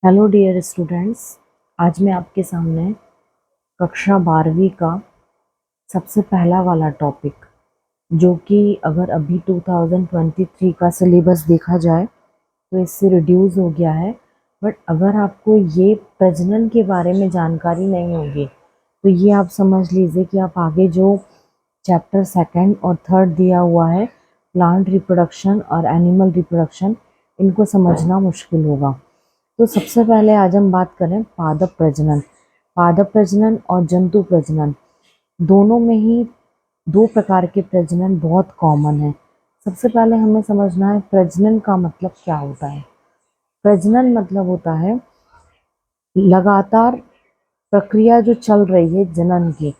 Hello dear students. आज मैं आपके सामने कक्षा 12वीं का सबसे पहला वाला टॉपिक, जो कि अगर अभी 2023 का सिलेबस देखा जाए तो इससे रिड्यूस हो गया है। बट अगर आपको ये प्रजनन के बारे में जानकारी नहीं होगी तो ये आप समझ लीजिए कि आप आगे जो चैप्टर सेकंड और थर्ड दिया हुआ है, प्लांट रिप्रोडक्शन और एनिमल रिप्रोडक्शन, इनको समझना मुश्किल होगा। तो सबसे पहले आज हम बात करें पादप प्रजनन। पादप प्रजनन और जंतु प्रजनन दोनों में ही दो प्रकार के प्रजनन बहुत कॉमन है। सबसे पहले हमें समझना है प्रजनन का मतलब क्या होता है। प्रजनन मतलब होता है लगातार प्रक्रिया जो चल रही है जनन की।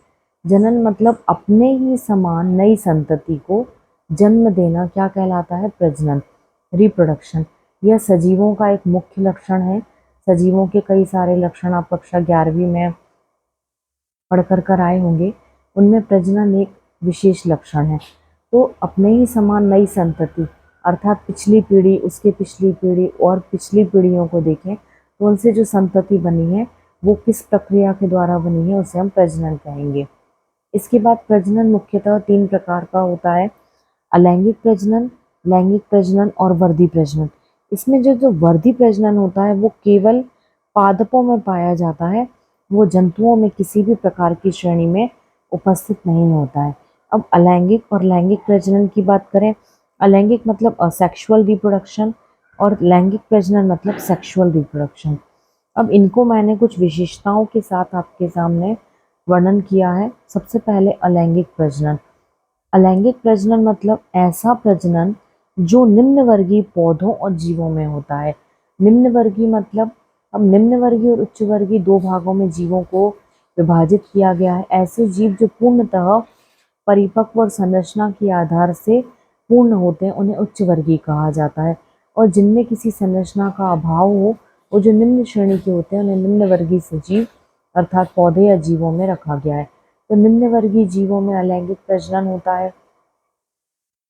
जनन मतलब अपने ही समान नई संतति को जन्म देना, क्या कहलाता है? प्रजनन, रिप्रोडक्शन। यह सजीवों का एक मुख्य लक्षण है। सजीवों के कई सारे लक्षण आप कक्षा 11वीं में पढ़ कर आए होंगे, उनमें प्रजनन एक विशेष लक्षण है। तो अपने ही समान नई संतति अर्थात पिछली पीढ़ी, उसके पिछली पीढ़ी और पिछली पीढ़ियों को देखें तो उनसे जो संतति बनी है वो किस प्रक्रिया के द्वारा बनी है, उसे हम प्रजनन कहेंगे। इसके बाद प्रजनन मुख्यतः 3 प्रकार का होता है: अलैंगिक प्रजनन, लैंगिक प्रजनन और वर्धी प्रजनन। इसमें जो जो वर्धी प्रजनन होता है वो केवल पादपों में पाया जाता है, वो जंतुओं में किसी भी प्रकार की श्रेणी में उपस्थित नहीं होता है। अब अलैंगिक और लैंगिक प्रजनन की बात करें, अलैंगिक मतलब असेक्सुअल रिप्रोडक्शन और लैंगिक प्रजनन मतलब सेक्सुअल रिप्रोडक्शन। अब इनको मैंने कुछ विशेषताओं के साथ आपके सामने वर्णन किया है। सबसे पहले अलैंगिक प्रजनन। अलैंगिक प्रजनन मतलब ऐसा प्रजनन जो निम्न वर्गीय पौधों और जीवों में होता है। निम्न वर्गीय मतलब, अब निम्न वर्गीय और उच्च वर्गीय दो भागों में जीवों को विभाजित किया गया है। ऐसे जीव जो पूर्णतः परिपक्व और संरचना के आधार से पूर्ण होते हैं उन्हें उच्च वर्गीय कहा जाता है, और जिनमें किसी संरचना का अभाव हो, वो जो निम्न श्रेणी के होते हैं, उन्हें निम्न वर्गीय सजीव अर्थात पौधे या जीवों में रखा गया है। तो निम्न वर्गीय जीवों में अलैंगिक प्रजनन होता है।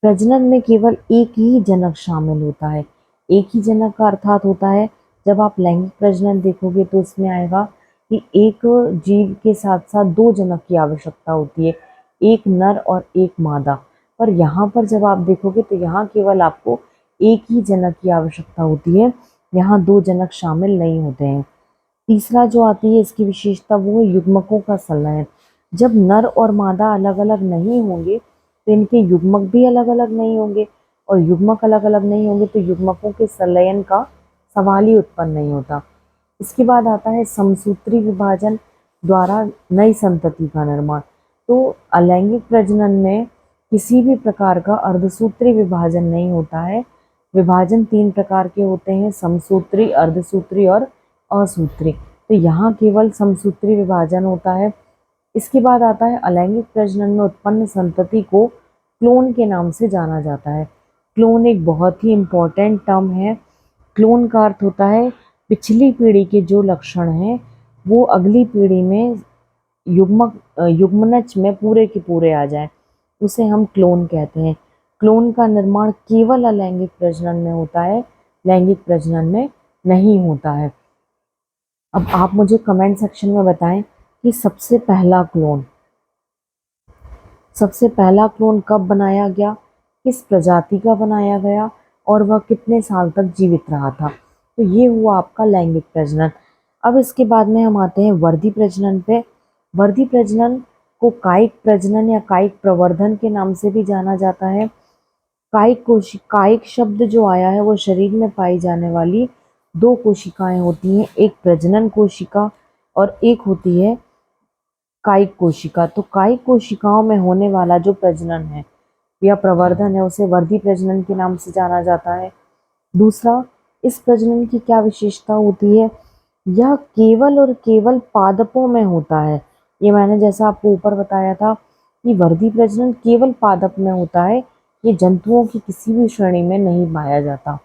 प्रजनन में केवल एक ही जनक शामिल होता है। एक ही जनक का अर्थात होता है, जब आप लैंगिक प्रजनन देखोगे तो उसमें आएगा कि एक जीव के साथ साथ 2 जनक की आवश्यकता होती है, एक नर और एक मादा। पर यहाँ पर जब आप देखोगे तो यहाँ केवल आपको एक ही जनक की आवश्यकता होती है, यहाँ 2 जनक शामिल नहीं होते हैं। तीसरा जो आती है इसकी विशेषता, वो है युग्मकों का संलयन। जब नर और मादा अलग अलग नहीं होंगे तो इनके युग्मक भी अलग अलग नहीं होंगे, और युग्मक अलग अलग नहीं होंगे तो युग्मकों के संलयन का सवाल ही उत्पन्न नहीं होता। इसके बाद आता है समसूत्री विभाजन द्वारा नई संतति का निर्माण। तो अलैंगिक प्रजनन में किसी भी प्रकार का अर्धसूत्री विभाजन नहीं होता है। विभाजन 3 प्रकार के होते हैं: समसूत्री, अर्धसूत्री और असूत्री। तो यहाँ केवल समसूत्री विभाजन होता है। इसके बाद आता है अलैंगिक प्रजनन में उत्पन्न संतति को क्लोन के नाम से जाना जाता है। क्लोन एक बहुत ही इम्पोर्टेंट टर्म है। क्लोन का अर्थ होता है पिछली पीढ़ी के जो लक्षण हैं वो अगली पीढ़ी में युग्मनज में पूरे के पूरे आ जाए, उसे हम क्लोन कहते हैं। क्लोन का निर्माण केवल अलैंगिक प्रजनन में होता है, लैंगिक प्रजनन में नहीं होता है। अब आप मुझे कमेंट सेक्शन में बताएं कि सबसे पहला क्लोन कब बनाया गया, किस प्रजाति का बनाया गया, और वह कितने साल तक जीवित रहा था। तो ये हुआ आपका लैंगिक प्रजनन। अब इसके बाद में हम आते हैं वर्धी प्रजनन पे। वर्धी प्रजनन को कायिक प्रजनन या कायिक प्रवर्धन के नाम से भी जाना जाता है। कायिक शब्द जो आया है वो शरीर में पाई जाने वाली 2 कोशिकाएं होती हैं, एक प्रजनन कोशिका और एक होती है कायिक कोशिका। तो कायिक कोशिकाओं में होने वाला जो प्रजनन है या प्रवर्धन है उसे वर्धी प्रजनन के नाम से जाना जाता है। दूसरा, इस प्रजनन की क्या विशेषता होती है? यह केवल और केवल पादपों में होता है। ये मैंने जैसा आपको ऊपर बताया था कि वर्धी प्रजनन केवल पादप में होता है, ये जंतुओं की किसी भी श्रेणी में नहीं पाया जाता।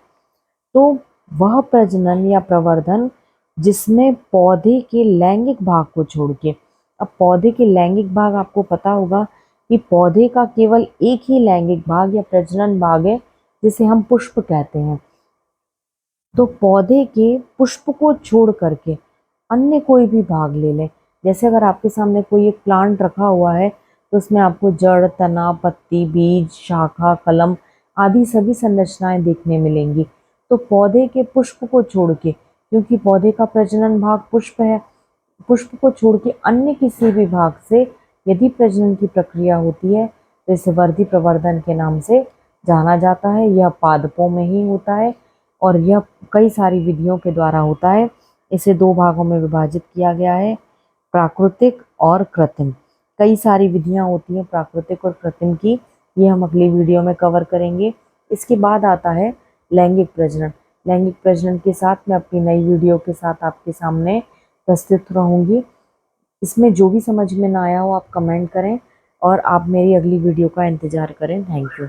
तो वह प्रजनन या प्रवर्धन जिसमें पौधे के लैंगिक भाग को छोड़ के, अब पौधे के लैंगिक भाग आपको पता होगा कि पौधे का केवल एक ही लैंगिक भाग या प्रजनन भाग है जिसे हम पुष्प कहते हैं। तो पौधे के पुष्प को छोड़ करके अन्य कोई भी भाग ले लें। जैसे अगर आपके सामने कोई एक प्लांट रखा हुआ है तो उसमें आपको जड़, तना, पत्ती, बीज, शाखा, कलम आदि सभी संरचनाएं देखने मिलेंगी। तो पौधे के पुष्प को छोड़ के, क्योंकि पौधे का प्रजनन भाग पुष्प है, पुष्प को छोड़ के अन्य किसी भी भाग से यदि प्रजनन की प्रक्रिया होती है तो इसे वर्धि प्रवर्धन के नाम से जाना जाता है। यह पादपों में ही होता है और यह कई सारी विधियों के द्वारा होता है। इसे दो भागों में विभाजित किया गया है, प्राकृतिक और कृत्रिम। कई सारी विधियां होती हैं प्राकृतिक और कृत्रिम की, ये हम अगली वीडियो में कवर करेंगे। इसके बाद आता है लैंगिक प्रजनन। लैंगिक प्रजनन के साथ मैं अपनी नई वीडियो के साथ आपके सामने प्रस्तुत रहूंगी। इसमें जो भी समझ में ना आया हो आप कमेंट करें और आप मेरी अगली वीडियो का इंतज़ार करें। Thank you.